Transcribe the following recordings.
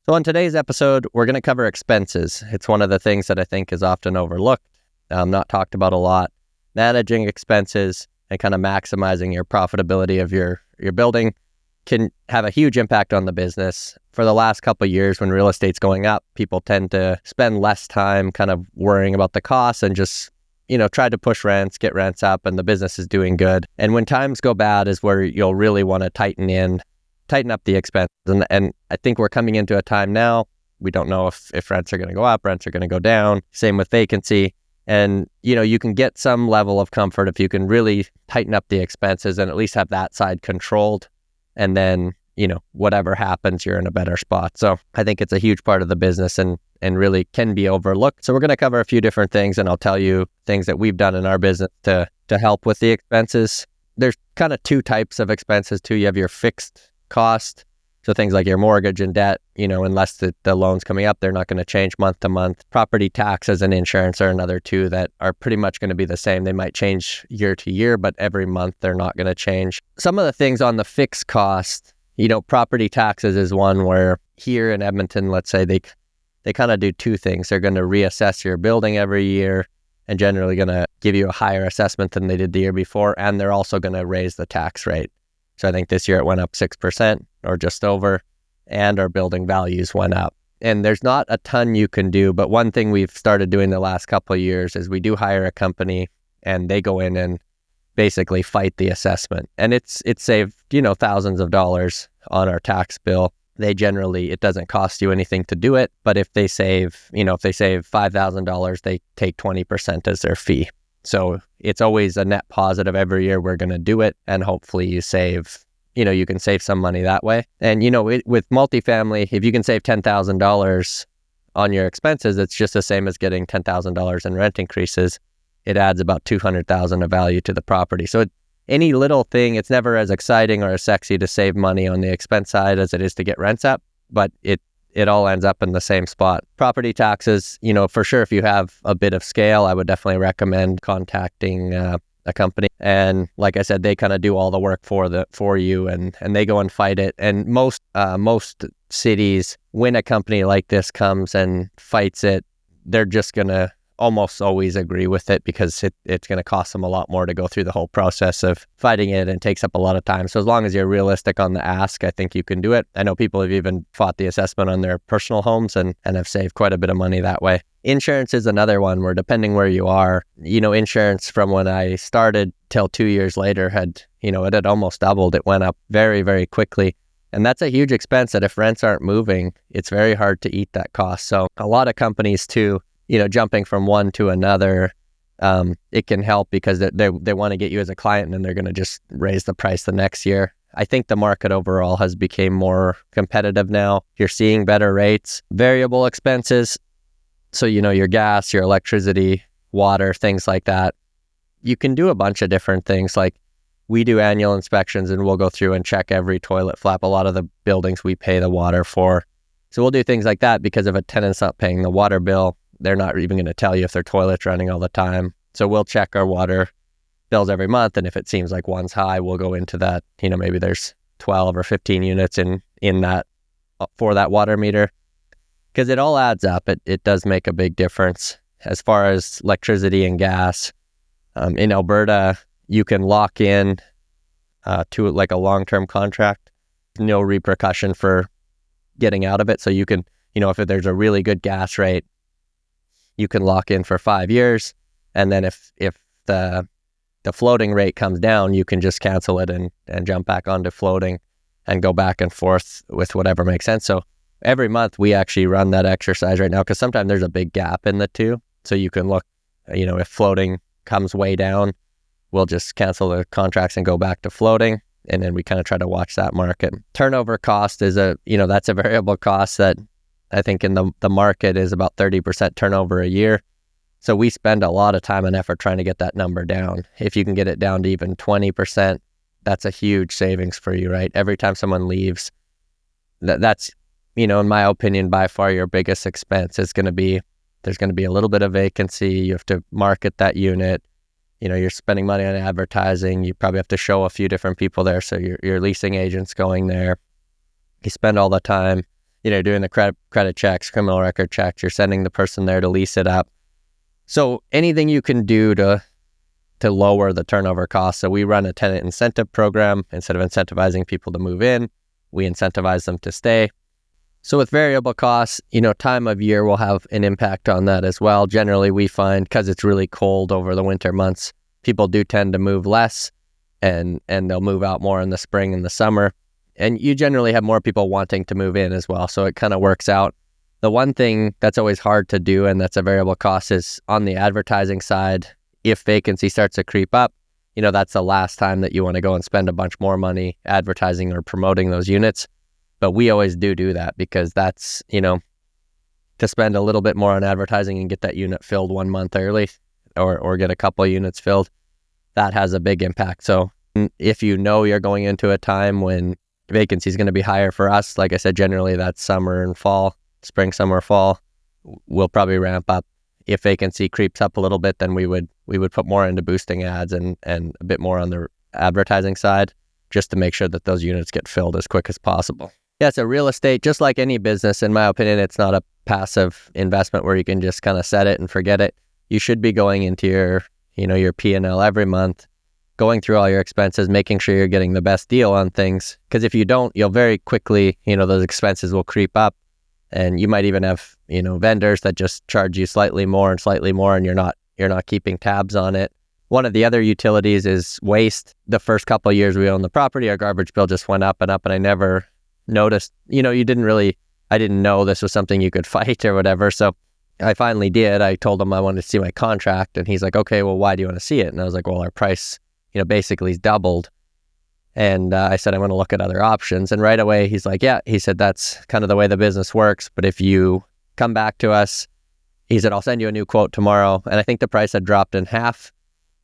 So on today's episode, we're going to cover expenses. It's one of the things that I think is often overlooked, not talked about a lot. Managing expenses and kind of maximizing your profitability of your building can have a huge impact on the business. For the last couple of years, when real estate's going up, people tend to spend less time kind of worrying about the costs and just try to push rents, get rents up, and the business is doing good. And when times go bad is where you'll really want to tighten up the expenses. And I think we're coming into a time now, we don't know if rents are going to go up, rents are going to go down. Same with vacancy. And, you can get some level of comfort if you can really tighten up the expenses and at least have that side controlled. And then, whatever happens, you're in a better spot. So I think it's a huge part of the business and really can be overlooked. So we're going to cover a few different things, and I'll tell you things that we've done in our business to help with the expenses. There's kind of two types of expenses too. You have your fixed cost. So things like your mortgage and debt, unless the loan's coming up, they're not going to change month to month. Property taxes and insurance are another two that are pretty much going to be the same. They might change year to year, but every month they're not going to change. Some of the things on the fixed cost, property taxes is one where here in Edmonton, let's say they kind of do two things. They're going to reassess your building every year and generally going to give you a higher assessment than they did the year before. And they're also going to raise the tax rate. So I think this year it went up 6% or just over, and our building values went up. And there's not a ton you can do, but one thing we've started doing the last couple of years is we do hire a company and they go in and basically fight the assessment. And it's saved, thousands of dollars on our tax bill. It doesn't cost you anything to do it, but if they save $5,000, they take 20% as their fee. So it's always a net positive every year we're going to do it. And hopefully you can save some money that way. And, with multifamily, if you can save $10,000 on your expenses, it's just the same as getting $10,000 in rent increases. It adds about $200,000 of value to the property. So any little thing, it's never as exciting or as sexy to save money on the expense side as it is to get rents up, but it all ends up in the same spot. Property taxes, for sure, if you have a bit of scale, I would definitely recommend contacting a company. And like I said, they kind of do all the work for you and they go and fight it. And most cities, when a company like this comes and fights it, they're just going to almost always agree with it because it's going to cost them a lot more to go through the whole process of fighting it and takes up a lot of time. So as long as you're realistic on the ask, I think you can do it. I know people have even fought the assessment on their personal homes and have saved quite a bit of money that way. Insurance is another one where depending where you are, insurance from when I started till 2 years later it had almost doubled. It went up very, very quickly. And that's a huge expense that if rents aren't moving, it's very hard to eat that cost. So a lot of companies too, jumping from one to another, it can help because they want to get you as a client and then they're going to just raise the price the next year. I think the market overall has become more competitive now. You're seeing better rates, variable expenses. So, your gas, your electricity, water, things like that. You can do a bunch of different things. Like we do annual inspections and we'll go through and check every toilet flap. A lot of the buildings we pay the water for. So we'll do things like that because if a tenant's not paying the water bill, they're not even going to tell you if their toilet's running all the time. So we'll check our water bills every month. And if it seems like one's high, we'll go into that, maybe there's 12 or 15 units in that for that water meter. Because it all adds up. It does make a big difference. As far as electricity and gas, in Alberta, you can lock in to like a long-term contract. No repercussion for getting out of it. So you can, if there's a really good gas rate, you can lock in for 5 years. And then if the floating rate comes down, you can just cancel it and jump back onto floating and go back and forth with whatever makes sense. So every month we actually run that exercise right now because sometimes there's a big gap in the two. So you can look, if floating comes way down, we'll just cancel the contracts and go back to floating. And then we kind of try to watch that market. Turnover cost is that's a variable cost that I think in the market is about 30% turnover a year. So we spend a lot of time and effort trying to get that number down. If you can get it down to even 20%, that's a huge savings for you, right? Every time someone leaves, that's, in my opinion, by far your biggest expense is going to be, there's going to be a little bit of vacancy. You have to market that unit. You're spending money on advertising. You probably have to show a few different people there. So your leasing agent's going there. You spend all the time doing the credit checks, criminal record checks. You're sending the person there to lease it up. So anything you can do to lower the turnover costs. So we run a tenant incentive program. Instead of incentivizing people to move in, we incentivize them to stay. So with variable costs, time of year will have an impact on that as well. Generally, we find because it's really cold over the winter months, people do tend to move less and they'll move out more in the spring and the summer. And you generally have more people wanting to move in as well. So it kind of works out. The one thing that's always hard to do, and that's a variable cost, is on the advertising side. If vacancy starts to creep up, that's the last time that you want to go and spend a bunch more money advertising or promoting those units. But we always do that because that's, to spend a little bit more on advertising and get that unit filled 1 month early or get a couple of units filled, that has a big impact. So if you're going into a time when vacancy is going to be higher for us, like I said, generally that's summer and fall, spring, summer, fall, we'll probably ramp up. If vacancy creeps up a little bit, then we would put more into boosting ads and a bit more on the advertising side, just to make sure that those units get filled as quick as possible. Yeah, so real estate, just like any business, in my opinion, it's not a passive investment where you can just kind of set it and forget it. You should be going into your P&L every month, going through all your expenses, making sure you're getting the best deal on things. Because if you don't, you'll very quickly, those expenses will creep up. And you might even have, vendors that just charge you slightly more, and you're not keeping tabs on it. One of the other utilities is waste. The first couple of years we owned the property, our garbage bill just went up and up, and I never noticed, I didn't know this was something you could fight or whatever. So I finally did. I told him I wanted to see my contract, and he's like, okay, well, why do you want to see it? And I was like, well, our price, basically is doubled. And I said, I want to look at other options. And right away, he's like, yeah, he said, that's kind of the way the business works. But if you come back to us, he said, I'll send you a new quote tomorrow. And I think the price had dropped in half.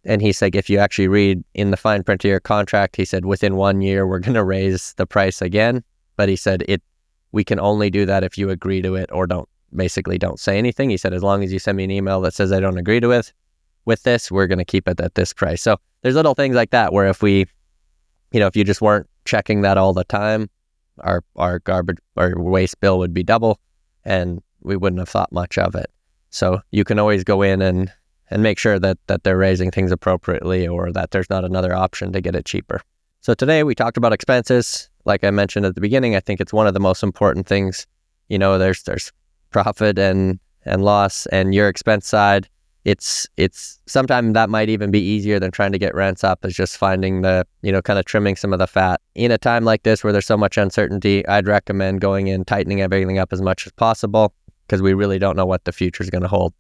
And he said, if you actually read in the fine print of your contract, he said, within 1 year, we're going to raise the price again. But he said, we can only do that if you agree to it or don't say anything. He said, as long as you send me an email that says I don't agree to it with this, we're going to keep it at this price. So there's little things like that where if you just weren't checking that all the time, our garbage or waste bill would be double and we wouldn't have thought much of it. So you can always go in and make sure that they're raising things appropriately or that there's not another option to get it cheaper. So today we talked about expenses. Like I mentioned at the beginning, I think it's one of the most important things. There's profit and loss, and your expense side, it's sometimes that might even be easier than trying to get rents up, is just finding the, kind of trimming some of the fat. In a time like this where there's so much uncertainty, I'd recommend going in, tightening everything up as much as possible, because we really don't know what the future is going to hold.